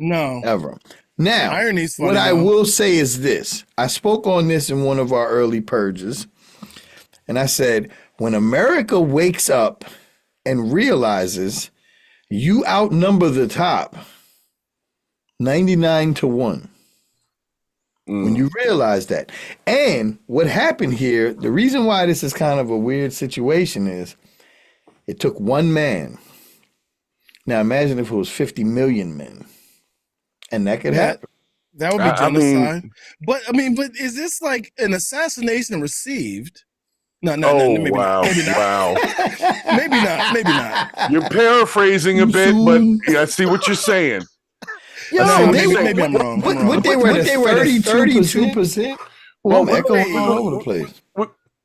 No. Ever. Now, Irony's funny, what I though. will say is this. I spoke on this in one of our early purges, and I said, when America wakes up and realizes you outnumber the top 99-1. When you realize that. And what happened here, the reason why this is kind of a weird situation is it took one man. Now imagine if it was 50 million men. And that could happen. That would be genocide. But is this like an assassination received? No, maybe wow. not. Maybe not. Wow. Maybe not. You're paraphrasing a bit, but I see what you're saying. No, maybe I'm wrong. What they were at 32%? Well, I'm echoing all over the place.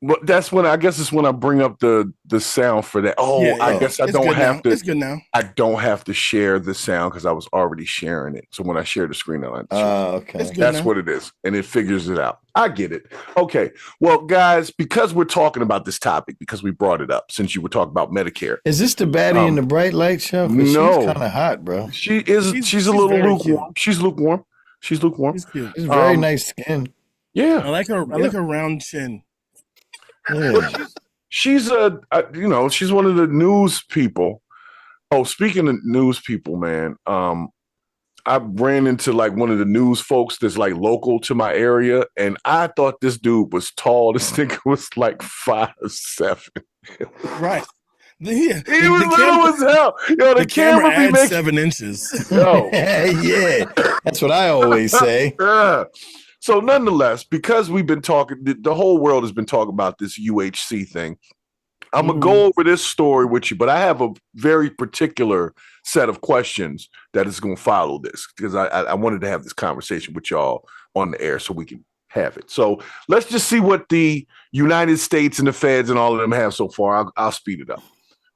Well, that's when I guess it's when I bring up the sound for that. I guess I don't have to. It's good now. I don't have to share the sound because I was already sharing it. So when I share the screen, okay, that's what it is, and it figures it out. I get it. Okay, well, guys, because we're talking about this topic, because we brought it up since you were talking about Medicare. Is this the baddie in the bright light show? No, she's kind of hot, bro. She is. She's a little lukewarm. She's lukewarm. She's lukewarm. She's cute. She's very nice skin. Yeah, I like her. I like her round chin. Yeah. She's she's one of the news people. Oh, speaking of news people, man, I ran into like one of the news folks that's like local to my area, and I thought this dude was tall. This nigga was like 5'7". Right. He was little as hell. Yo, the camera be making 7 inches. Yo, yeah, that's what I always say. So nonetheless, because we've been talking, the whole world has been talking about this UHC thing. I'm going to go over this story with you, but I have a very particular set of questions that is going to follow this because I wanted to have this conversation with y'all on the air so we can have it. So let's just see what the United States and the feds and all of them have so far. I'll speed it up.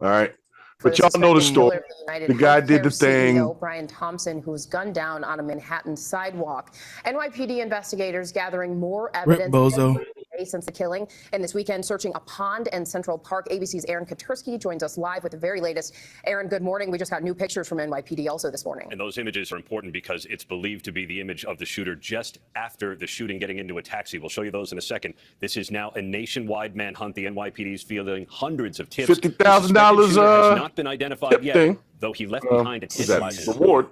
All right. But y'all know the story. The guy did the thing. CEO Brian Thompson, who was gunned down on a Manhattan sidewalk. NYPD investigators gathering more evidence since the killing. And this weekend, searching a pond in Central Park. ABC's Aaron Katursky joins us live with the very latest. Aaron, good morning. We just got new pictures from NYPD also this morning. And those images are important because it's believed to be the image of the shooter just after the shooting, getting into a taxi. We'll show you those in a second. This is now a nationwide manhunt. The NYPD is fielding hundreds of tips. $50,000 has not been identified yet, though he left behind a tip reward.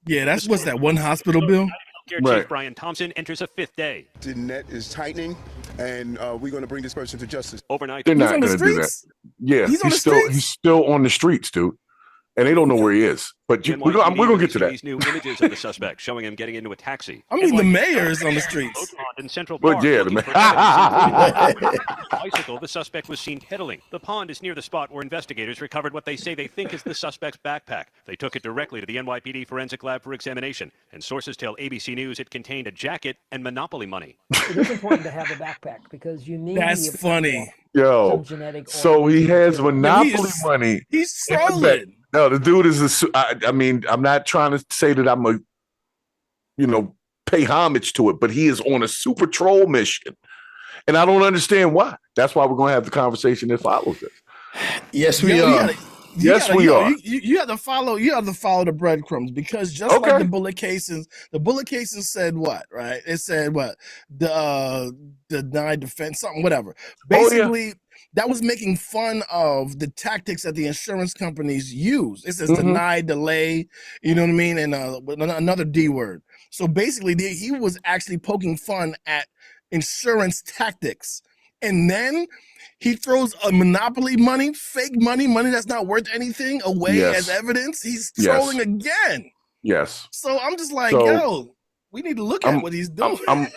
Yeah, that's what's that one hospital bill? Chief Brian Thompson enters a 5th day. The net is tightening, and we're going to bring this person to justice. Overnight. They're not going to do that. Yeah, he's still on the streets, dude. And they don't know where he is. But we're going to get to that. These new images of the suspect showing him getting into a taxi. I mean, the mayor is on the streets. In Central Park, yeah, bicycle, the suspect was seen pedaling. The pond is near the spot where investigators recovered what they say they think is the suspect's backpack. They took it directly to the NYPD forensic lab for examination. And sources tell ABC News it contained a jacket and Monopoly money. It is important to have a backpack because you need. That's funny. Yo, so he has Monopoly money. He's trolling. No, the dude is I mean, I'm not trying to say that I'm pay homage to it, but he is on a super troll mission. And I don't understand why. That's why we're going to have the conversation that follows it. Yes, we are. Yes, we are. You have to follow. You have to follow the breadcrumbs because just like the bullet casings said what, right? It said what the denied defense, something, whatever. Basically, that was making fun of the tactics that the insurance companies use. It says deny, delay, you know what I mean, and another D word. So basically, he was actually poking fun at insurance tactics, and then he throws a Monopoly money, fake money that's not worth anything away as evidence. He's trolling again. Yes. So I'm just like, yo, we need to look at what he's doing. I'm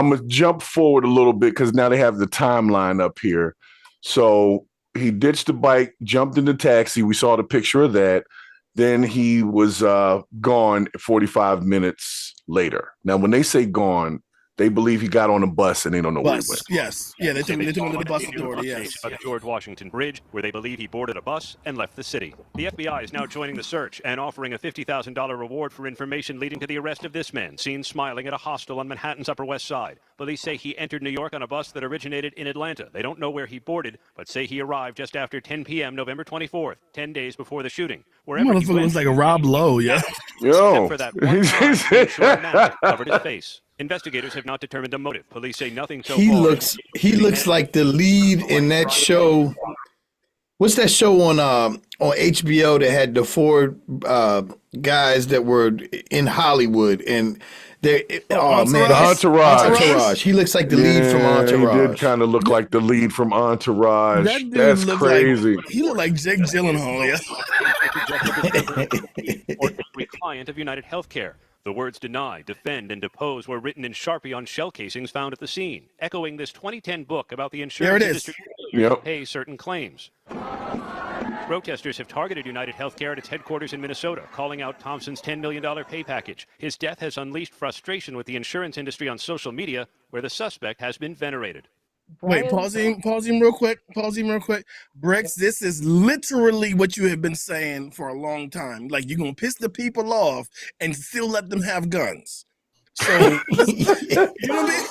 gonna jump forward a little bit because now they have the timeline up here. So he ditched the bike, jumped in the taxi. We saw the picture of that. Then he was gone 45 minutes later. Now, when they say gone, They believe he got on a bus and they don't know where he went. Yes. Yeah, they took him to the bus authority, yes. Of George Washington Bridge, where they believe he boarded a bus and left the city. The FBI is now joining the search and offering a $50,000 reward for information leading to the arrest of this man, seen smiling at a hostel on Manhattan's Upper West Side. Police say he entered New York on a bus that originated in Atlanta. They don't know where he boarded, but say he arrived just after 10 p.m. November 24th, 10 days before the shooting. Wherever he went, was like a Rob Lowe, yeah. Yo. Except for that one time, short mask covered his face. Investigators have not determined a motive. Police say nothing so far. He looks like the lead in that show. What's that show on HBO that had the four guys that were in Hollywood and they the Entourage. He looks like the lead from Entourage. He did kind of look like the lead from Entourage. That's crazy. He looked like Jake Gyllenhaal. Or every client of United Healthcare. The words deny, defend, and depose were written in Sharpie on shell casings found at the scene, echoing this 2010 book about the insurance industry to pay certain claims. Protesters have targeted United Healthcare at its headquarters in Minnesota, calling out Thompson's $10 million pay package. His death has unleashed frustration with the insurance industry on social media, where the suspect has been venerated. Wait, pause him real quick. Brix, this is literally what you have been saying for a long time. Like, you're going to piss the people off and still let them have guns. So, you know what I mean?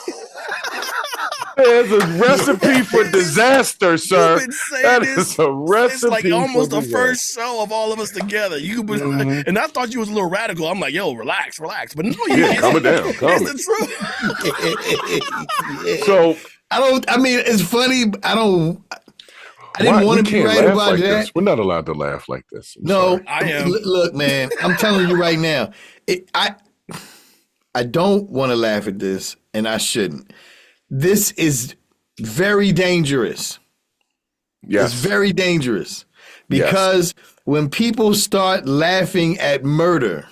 There's a recipe for disaster, sir. That is a recipe. It's like almost the first show of all of us together. And I thought you was a little radical. I'm like, yo, relax. But no, calm it down. It's the truth. So, it's funny. I didn't want to be right about like that. This. We're not allowed to laugh like this. I am. Look, man, I'm telling you right now. I don't want to laugh at this, and I shouldn't. This is very dangerous. Yes. It's very dangerous because when people start laughing at murder,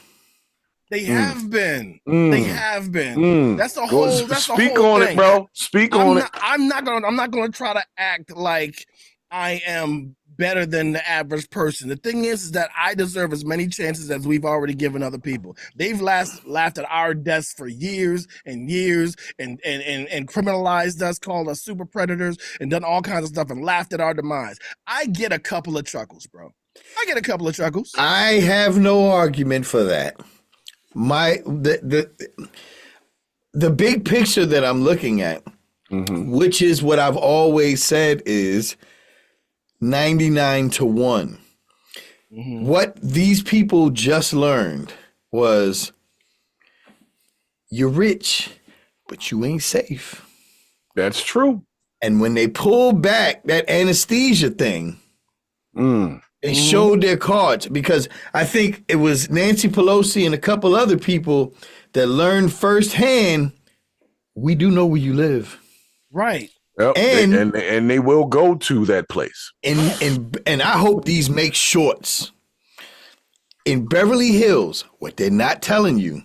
they have been. They have been. That's the whole. Speak on it, bro. Speak on it. I'm not gonna try to act like I am better than the average person. The thing is that I deserve as many chances as we've already given other people. They've laughed at our deaths for years and years and criminalized us, called us super predators, and done all kinds of stuff and laughed at our demise. I get a couple of chuckles, bro. I have no argument for that. The big picture that I'm looking at, which is what I've always said, is 99-1. What these people just learned was you're rich, but you ain't safe. That's true. And when they pulled back that anesthesia thing, they showed their cards, because I think it was Nancy Pelosi and a couple other people that learned firsthand, we do know where you live. Right. Yep. And they will go to that place. And I hope these make shorts. In Beverly Hills, what they're not telling you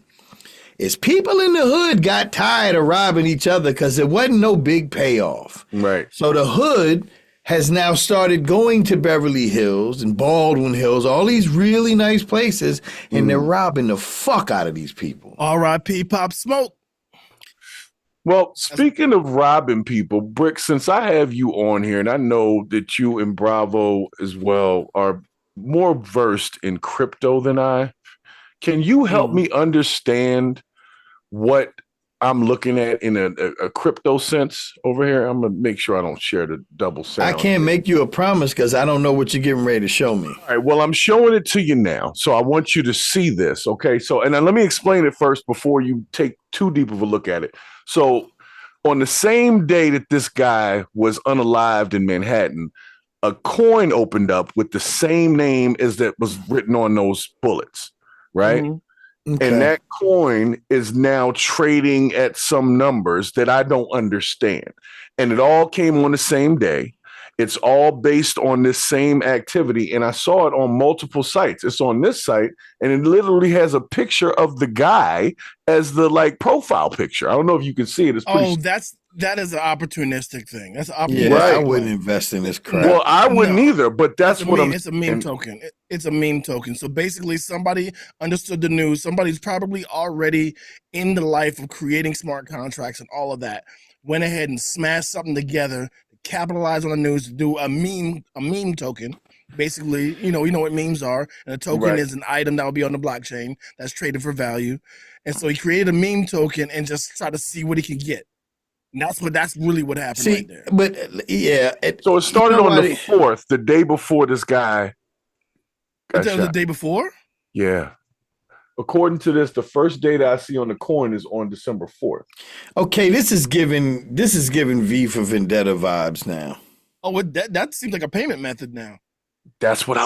is people in the hood got tired of robbing each other because there wasn't no big payoff. Right. So the hood has now started going to Beverly Hills and Baldwin Hills, all these really nice places, and they're robbing the fuck out of these people. R.I.P. Pop Smoke. Well, speaking of robbing people, Brix, since I have you on here, and I know that you and Bravo as well are more versed in crypto than I, can you help me understand what I'm looking at in a crypto sense over here? I'm going to make sure I don't share the double sound. I can't make you a promise because I don't know what you're getting ready to show me. All right, well, I'm showing it to you now. So I want you to see this, okay? So, and then let me explain it first before you take too deep of a look at it. So on the same day that this guy was unalived in Manhattan, a coin opened up with the same name as that was written on those bullets, right? Okay. And that coin is now trading at some numbers that I don't understand. And it all came on the same day. It's all based on this same activity. And I saw it on multiple sites. It's on this site, and it literally has a picture of the guy as the profile picture. I don't know if you can see it. It's pretty That is an opportunistic thing. That's an opportunistic. Yeah, I wouldn't invest in this crap. Well, I wouldn't either, but that's what I'm. It's a meme token. It's a meme token. So basically, somebody understood the news. Somebody's probably already in the life of creating smart contracts and all of that. Went ahead and smashed something together, capitalize on the news, to do a meme token. Basically, you know what memes are, and a token is an item that will be on the blockchain that's traded for value. And so he created a meme token and just tried to see what he could get. And that's really what happened right there. But yeah, so it started on the 4th, the day before this guy got shot. The day before? Yeah. According to this, the first data I see on the coin is on December 4th. Okay, this is giving V for Vendetta vibes now. Oh, that seems like a payment method now. That's what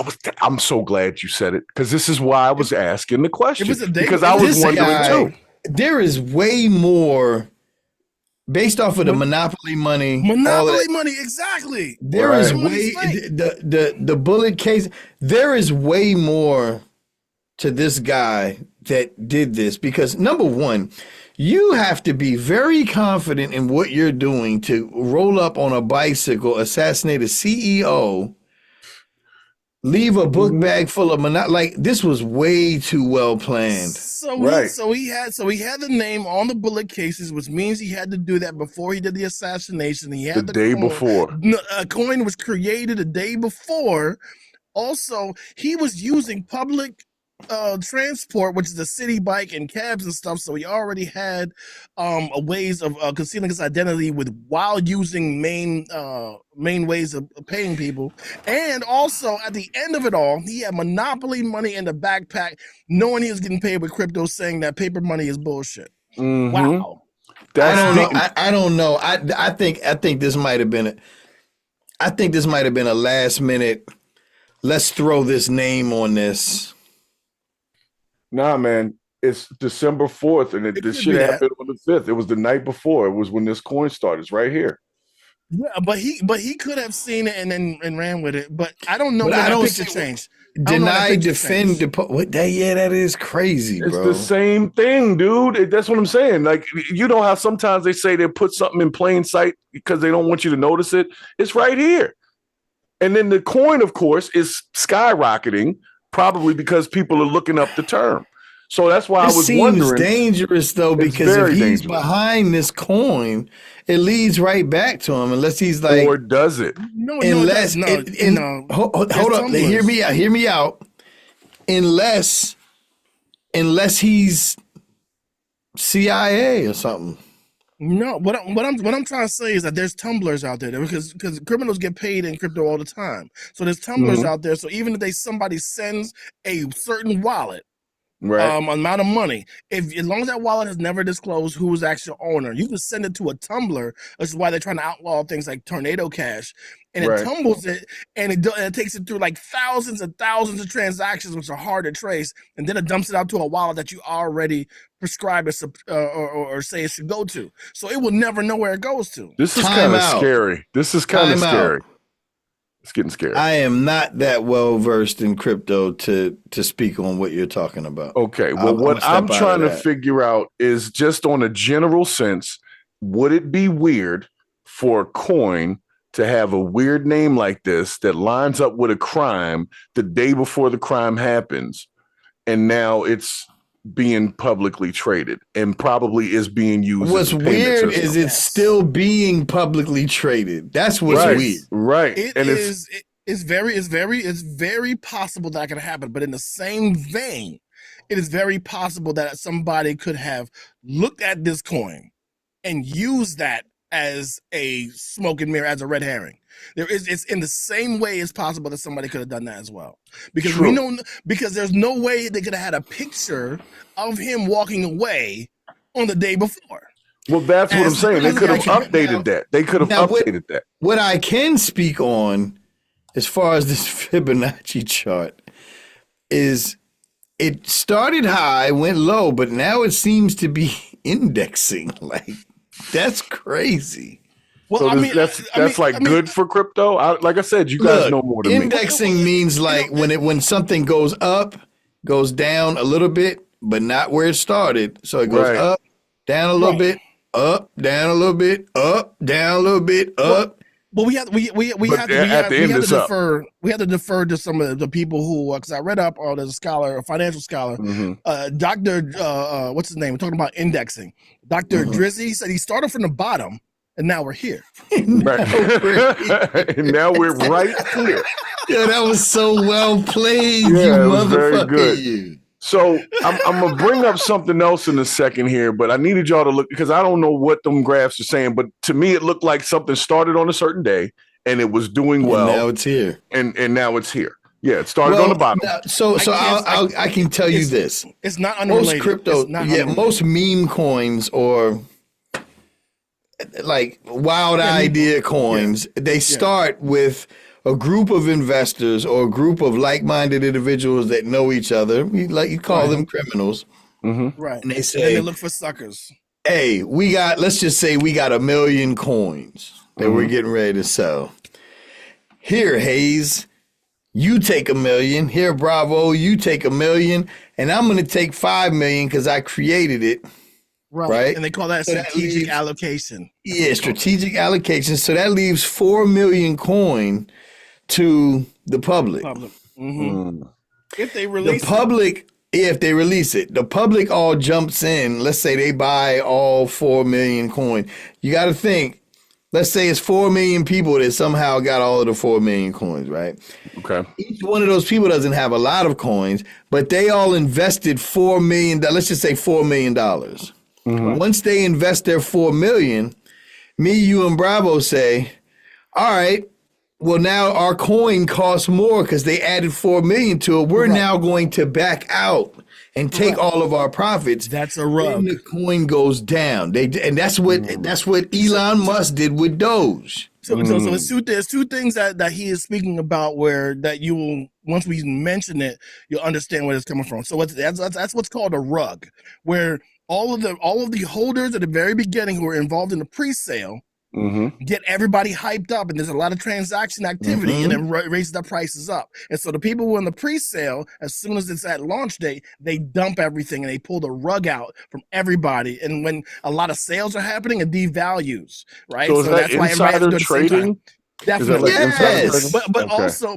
I'm so glad you said it, because this is why I was asking the question. Because I was wondering too. There is way more based off of the monopoly money. Monopoly money, exactly. There is way the bullet case. There is way more to this guy that did this, because number one, you have to be very confident in what you're doing to roll up on a bicycle, assassinate a CEO, leave a book bag full of like this was way too well planned. So he had the name on the bullet cases, which means he had to do that before he did the assassination. He had the day before. A coin was created a day before. Also, he was using public transport, which is a city bike and cabs and stuff. So he already had ways of concealing his identity while using main ways of paying people. And also at the end of it all, he had monopoly money in the backpack, knowing he was getting paid with crypto, saying that paper money is bullshit. Mm-hmm. Wow. I don't know. I think this might have been a last minute. Let's throw this name on this. Nah, man, it's December 4th, and this shit happened on the 5th. It was the night before. It was when this coin started. It's right here. Yeah, but he could have seen it and ran with it. But I don't know. But I don't picture changed. Deny, defend, depose. That is crazy, bro. It's the same thing, dude. That's what I'm saying. Like, you know how sometimes they say they put something in plain sight because they don't want you to notice it? It's right here. And then the coin, of course, is skyrocketing, probably because people are looking up the term. So that's why I was wondering. It seems dangerous, though, because if he's behind this coin, it leads right back to him, unless he's like. Or does it? No, hold up. Hear me out. Unless he's CIA or something. No, what I'm trying to say is that there's tumblers out there because criminals get paid in crypto all the time. So there's tumblers out there. So even if somebody sends a certain wallet, amount of money, as long as that wallet has never disclosed who is actual owner, you can send it to a tumbler. Which is why they're trying to outlaw things like Tornado Cash, and it tumbles it, and it takes it through like thousands and thousands of transactions, which are hard to trace, and then it dumps it out to a wallet that you already prescribe or say it should go to. So it will never know where it goes to. This is kind of scary. It's getting scary. I am not that well versed in crypto to speak on what you're talking about. Okay. Well, what I'm trying to figure out is, just on a general sense, would it be weird for a coin to have a weird name like this that lines up with a crime the day before the crime happens, and now it's being publicly traded and probably is being used? What's weird is it's still being publicly traded. That's what's weird. Right. It's very possible that can happen, but in the same vein, it is very possible that somebody could have looked at this coin and used that as a smoke and mirror, as a red herring. It's in the same way it's possible that somebody could have done that as well. Because because there's no way they could have had a picture of him walking away on the day before. Well, that's what I'm saying. They could have updated that. They could have updated that. What I can speak on, as far as this Fibonacci chart, is it started high, went low, but now it seems to be indexing. Like, that's crazy. Well, so that's good for crypto. Like I said, you guys know more than me. Indexing means like when something goes up, goes down a little bit, but not where it started. So it goes up, down a little bit, up, down a little bit, up, down a little bit, up. But we had to defer to some of the people who, because I read up, there's a scholar, a financial scholar, Dr. What's his name? We're talking about indexing. Dr. Drizzy said he started from the bottom, and now we're here. And now we're right here. Yeah, that was so well played, yeah, you it was very good. You. So I'm gonna bring up something else in a second here, but I needed y'all to look because I don't know what them graphs are saying, but to me it looked like something started on a certain day and it was doing well. And now it's here. And now it's here. Yeah, it started on the bottom. I can tell you this. It's not unrelated. Most crypto, most meme coins or like wild idea coins, they start with a group of investors or a group of like-minded individuals that know each other. You call them criminals. Right. And they say, and they look for suckers. Hey, let's just say we got 1 million coins that we're getting ready to sell. Here, Haze, you take 1 million. Here, Bravo, you take 1 million. And I'm going to take 5 million because I created it. Right. And they call that strategic allocation. Yeah, strategic allocation. So that leaves 4 million coin to the public. If they release if they release it, the public all jumps in. Let's say they buy all 4 million coin. You got to think, let's say it's 4 million people that somehow got all of the 4 million coins, right? Okay. Each one of those people doesn't have a lot of coins, but they all invested $4 million. Let's just say $4 million. Once they invest their 4 million, me, you, and Bravo say, all right, well, now our coin costs more because they added 4 million to it. We're now going to back out and take all of our profits. That's a rub. Then the coin goes down. And that's what Elon Musk did with Doge. So there's two things that he is speaking about where that you will, once we mention it, you'll understand where it's coming from. So that's what's called a rug, where all of the holders at the very beginning who were involved in the pre-sale get everybody hyped up, and there's a lot of transaction activity, and then raises the prices up. And so the people who are in the pre-sale, as soon as it's at launch date, they dump everything and they pull the rug out from everybody. And when a lot of sales are happening, it devalues, right? So that's why insider trading. Definitely, yes. But also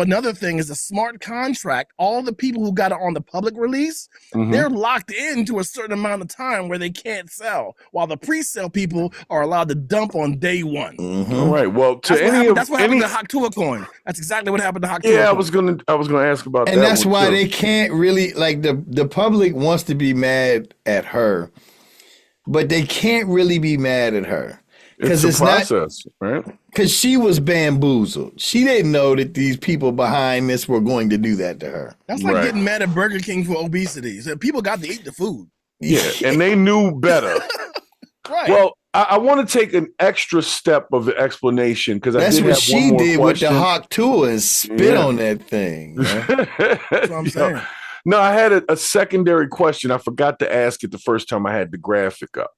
another thing is a smart contract. All the people who got it on the public release, they're locked into a certain amount of time where they can't sell, while the pre-sale people are allowed to dump on day one. All right. Well, that's what happened to Haktua coin. That's exactly what happened to Haktua. Yeah, I was gonna ask about that. And that's why they can't really, like, the public wants to be mad at her, but they can't really be mad at her. It's a process, right? Because she was bamboozled. She didn't know that these people behind this were going to do that to her. That's like getting mad at Burger King for obesity. So people got to eat the food. Yeah, and they knew better. Right. Well, I want to take an extra step of the explanation because that's what she did with the Hawk tool and spit on that thing. That's what I'm saying. No, I had a secondary question. I forgot to ask it the first time I had the graphic up.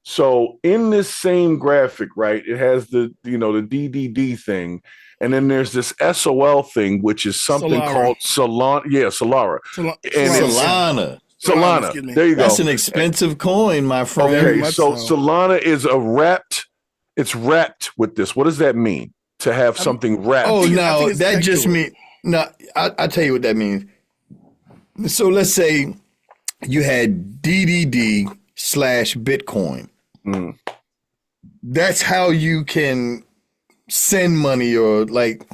So in this same graphic, right, it has the DDD thing, and then there's this SOL thing, which is something called Solana. Yeah, Solara. Solana. There you go. That's an expensive coin, my friend. Okay, so Solana is it's wrapped with this. What does that mean? To have something wrapped? Oh, no, that just means, no, I'll tell you what that means. So let's say you had DDD/Bitcoin. That's how you can send money or like.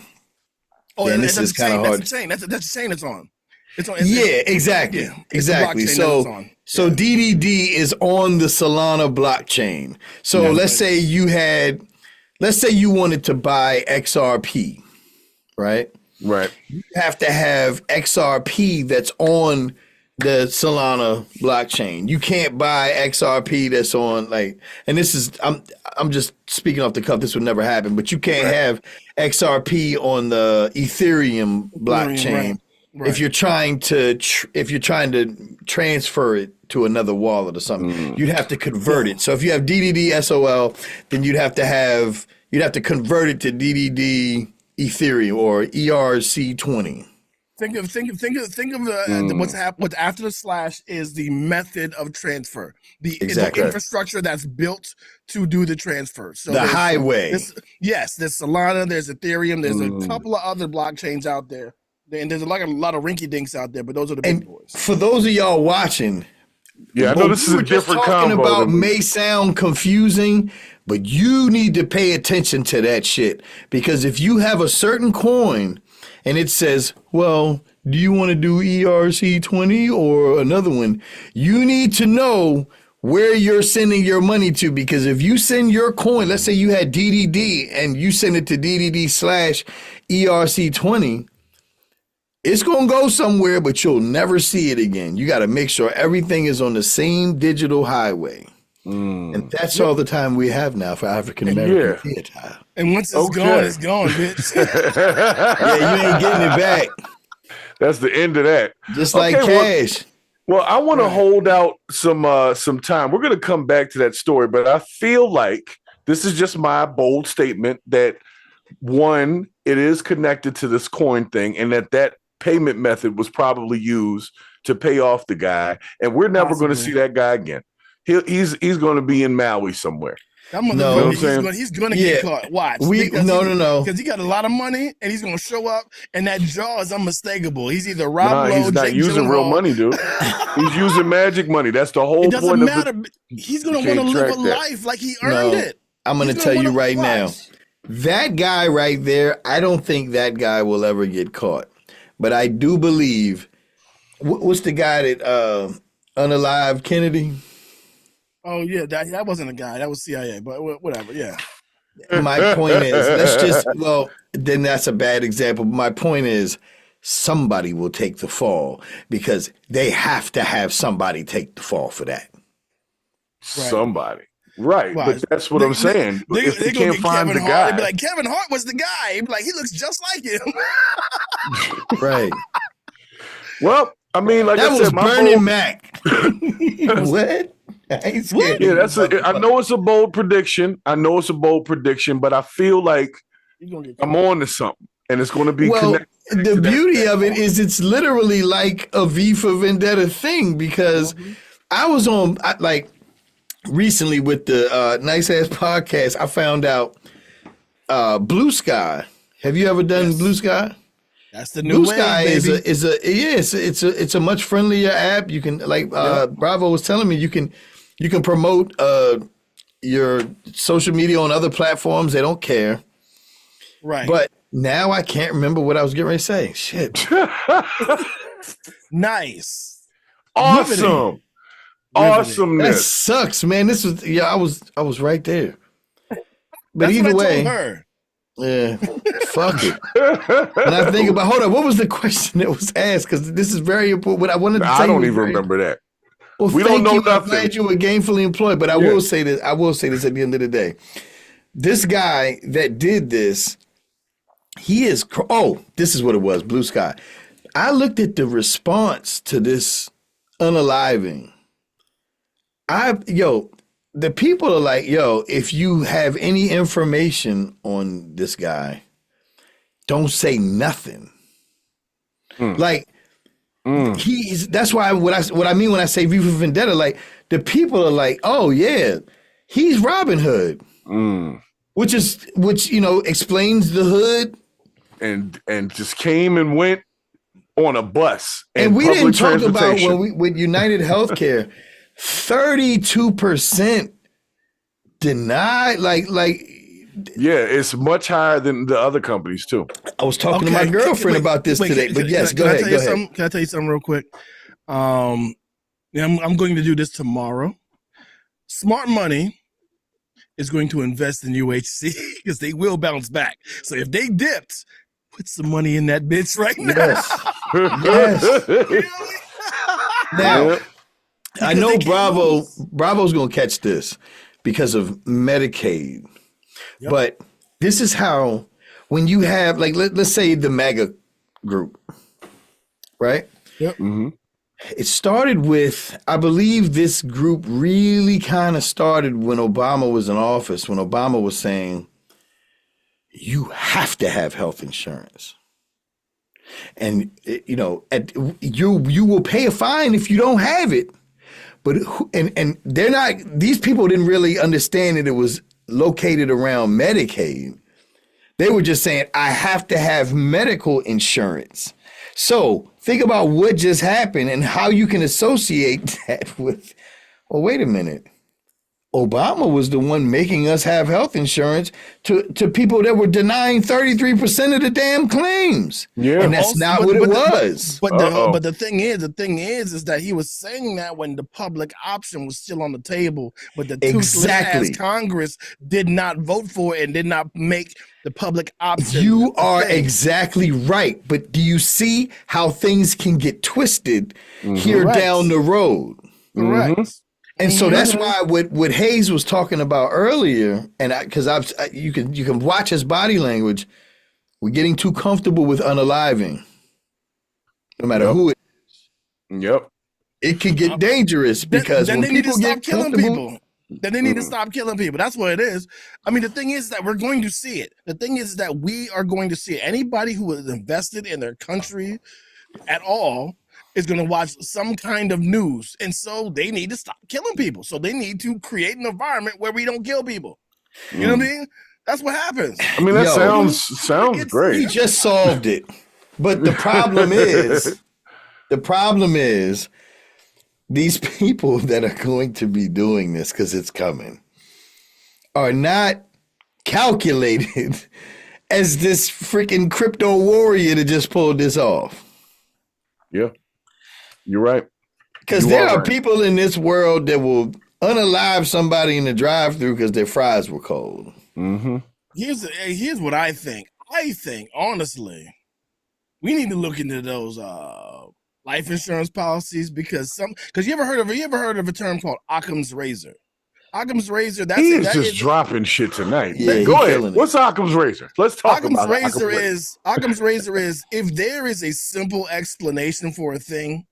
Oh, and this is kind of hard. That's the chain it's on. Exactly. So DDD is on the Solana blockchain. So let's say you wanted to buy XRP, right? Right. You have to have XRP that's on the Solana blockchain. You can't buy XRP that's on and this is I'm just speaking off the cuff. This would never happen, but you can't have XRP on the Ethereum blockchain if you're trying to transfer it to another wallet or something. You'd have to convert it. So if you have DDD SOL, then you'd have to convert it to DDD Ethereum or ERC20. Think of what's after the slash is the method of transfer, the infrastructure that's built to do the transfer. So the highway. There's Solana, there's Ethereum, there's a couple of other blockchains out there, and there's a lot of rinky dinks out there. But those are the big boys. For those of y'all watching, I know this is a different talking combo. About may sound confusing, but you need to pay attention to that shit, because if you have a certain coin and it says, well, do you want to do ERC20 or another one? You need to know where you're sending your money to, because if you send your coin, let's say you had DDD and you send it to DDD/ERC20, it's going to go somewhere, but you'll never see it again. You got to make sure everything is on the same digital highway. And that's all the time we have now for African American theater. And once it's gone, it's gone, bitch. Yeah, you ain't getting it back. That's the end of that. Just like cash. Well, I want to hold out some time. We're going to come back to that story, but I feel like this is just my bold statement that, one, it is connected to this coin thing, and that payment method was probably used to pay off the guy, and we're never going to see that guy again. He's going to be in Maui somewhere. He's going to get caught. Watch. Because he got a lot of money, and he's going to show up, and that jaw is unmistakable. He's either Rob Lowe, he's not Jake using real money, dude. He's using magic money. That's the whole point. It doesn't matter. He's going to want to live a life like he earned it. I'm going to tell you right now, that guy right there, I don't think that guy will ever get caught. But I do believe, what's the guy that unalived Kennedy? Oh, yeah, that wasn't a guy. That was CIA, but whatever, yeah. My point is, then that's a bad example. My point is, somebody will take the fall, because they have to have somebody take the fall for that. Somebody. Right, but that's what I'm saying. If they can't find the guy. They'd be like, Kevin Hart was the guy. He'd be like, he looks just like him. Right. Well, I mean, like that I was said, Bernie Mac. What? I know it's a bold prediction. But I feel like I'm on to something, and it's going to be connected. The beauty of it is it's literally like a V for Vendetta thing, because I was on recently with the Nice Ass Podcast. I found out Blue Sky. Have you ever done Blue Sky? That's the new Blue Sky wave, baby. It's a much friendlier app. You can Bravo was telling me you can promote your social media on other platforms. They don't care. Right. But now I can't remember what I was getting ready to say. Shit. Nice. Awesome. Awesomeness. That sucks, man. This was I was right there. But That's either what I way. told her. Yeah, fuck it. And I think about, hold on, what was the question that was asked? Because this is very important. What I wanted to tell you. I don't even remember that. Well, we don't know nothing. I'm glad you were gainfully employed, but I will say this. I will say this at the end of the day. This guy that did this, this is what it was, Blue Sky. I looked at the response to this unaliving. The people are like, if you have any information on this guy, don't say nothing. That's why what I mean when I say V for Vendetta, like the people are like, oh yeah, he's Robin Hood. Which explains the hood. And just came and went on a bus. And we didn't talk about with United Healthcare. 32% denied, it's much higher than the other companies too. I was talking to my girlfriend about this today, but yes, go ahead. Can I tell you something real quick? I'm going to do this tomorrow. Smart money is going to invest in UHC because they will bounce back. So if they dipped, put some money in that bitch right now. Yes. Now, I know Bravo's going to catch this because of Medicaid. Yep. But this is how, when you have, let's say the MAGA group, right? Yep. Mm-hmm. It started with, I believe this group really kind of started when Obama was in office, when Obama was saying, you have to have health insurance. And you will pay a fine if you don't have it. But they're not. These people didn't really understand that it was located around Medicaid. They were just saying, I have to have medical insurance. So think about what just happened and how you can associate that with, well, wait a minute. Obama was the one making us have health insurance to people that were denying 33% of the damn claims. Yeah. And that's not what it was. But the thing is that he was saying that when the public option was still on the table, but the toothless Congress did not vote for it and did not make the public option. You are exactly right. But do you see how things can get twisted here down the road? Correct. And so that's why what Haze was talking about earlier, and because you can watch his body language, we're getting too comfortable with unaliving, no matter who it is. Yep. It can get dangerous because then when they need to people stop get killing comfortable, people. Then they need to stop killing people. That's what it is. I mean, the thing is that we're going to see it. The thing is that we are going to see it. Anybody who is invested in their country at all is going to watch some kind of news. And so they need to stop killing people. So they need to create an environment where we don't kill people. You know what I mean? That's what happens. I mean, that sounds great. He just solved it. But the problem is, these people that are going to be doing this, because it's coming, are not calculated as this freaking crypto warrior that just pulled this off. Yeah. You're right. Because there are people in this world that will unalive somebody in the drive-thru because their fries were cold. Mm-hmm. Here's what I think. I think, honestly, we need to look into those life insurance policies because you ever heard of a term called Occam's razor? Occam's razor. He's just dropping shit tonight. Yeah, go ahead. What's Occam's razor? Let's talk about it. Occam's razor is if there is a simple explanation for a thing,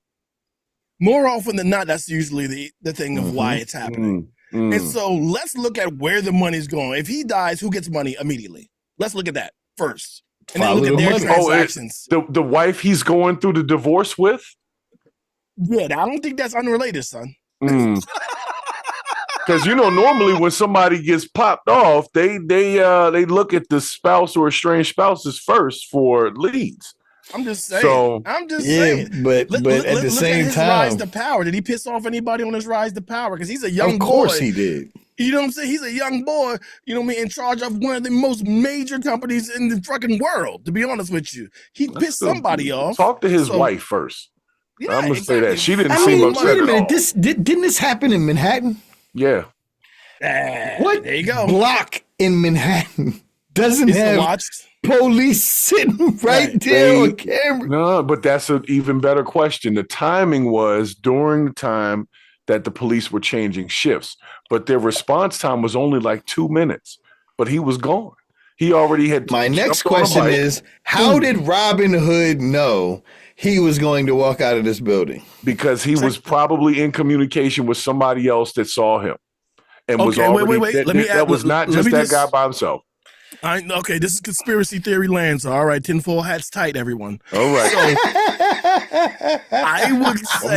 more often than not, that's usually the thing of why it's happening. And so let's look at where the money's going. If he dies, who gets money immediately? Let's look at that first. And then look at their transactions. The wife he's going through the divorce with? Yeah, I don't think that's unrelated, son. Because normally when somebody gets popped off, they look at the spouse or estranged spouses first for leads. I'm just saying. But at the same his time, rise to power. Did he piss off anybody on his rise to power? Because he's a young boy. Of course he did. You know what I'm saying? He's a young boy, in charge of one of the most major companies in the fucking world, to be honest with you. He pissed somebody off. Talk to his wife first. Yeah, I'm going to say that. She didn't seem upset wait a minute. at all. Didn't this happen in Manhattan? Yeah. What there you go. Block in Manhattan doesn't have police sitting right there on camera? No, but that's an even better question. The timing was during the time that the police were changing shifts, but their response time was only like 2 minutes, but he was gone. He already had. My next question is, how did Robin Hood know he was going to walk out of this building? Because he was probably in communication with somebody else that saw him. And was already, wait. That was not just that guy by himself. Okay, this is conspiracy theory land. So, all right, tinfoil hats tight, everyone. All right. So, I'm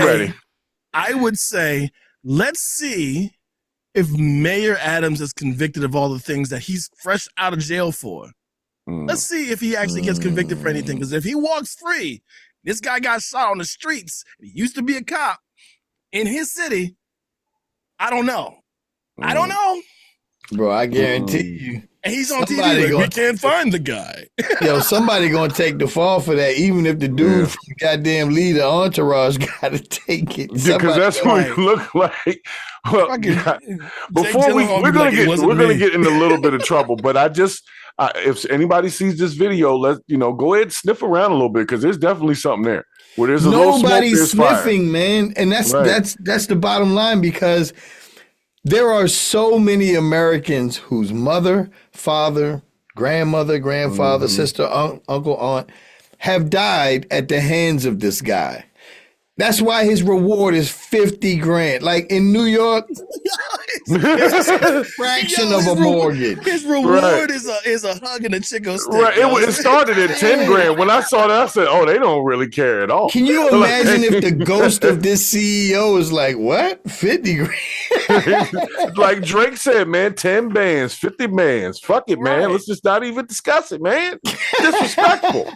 ready. I would say, let's see if Mayor Adams is convicted of all the things that he's fresh out of jail for. Let's see if he actually gets convicted for anything. Because if he walks free, this guy got shot on the streets. He used to be a cop in his city. I don't know. I don't know. Bro, I guarantee you. And he's on TV. We can't find the guy. Somebody gonna take the fall for that, even if the dude from the goddamn leader entourage gotta take it. Because that's what he look like. Well, before we're gonna get in a little bit of trouble, but if anybody sees this video, go ahead and sniff around a little bit because there's definitely something there. Where there's nobody's sniffing, man, and that's the bottom line because there are so many Americans whose mother, father, grandmother, grandfather, sister, uncle, aunt have died at the hands of this guy. That's why his reward is $50,000. Like in New York, fraction of a mortgage. His reward is a hug and a chico stick. Right. It started at 10 grand. When I saw that, I said, "Oh, they don't really care at all." Can you imagine if the ghost of this CEO is like, "What? 50 grand?" Like Drake said, man, 10 bands, 50 bands. Fuck it, man. Let's just not even discuss it, man. Disrespectful.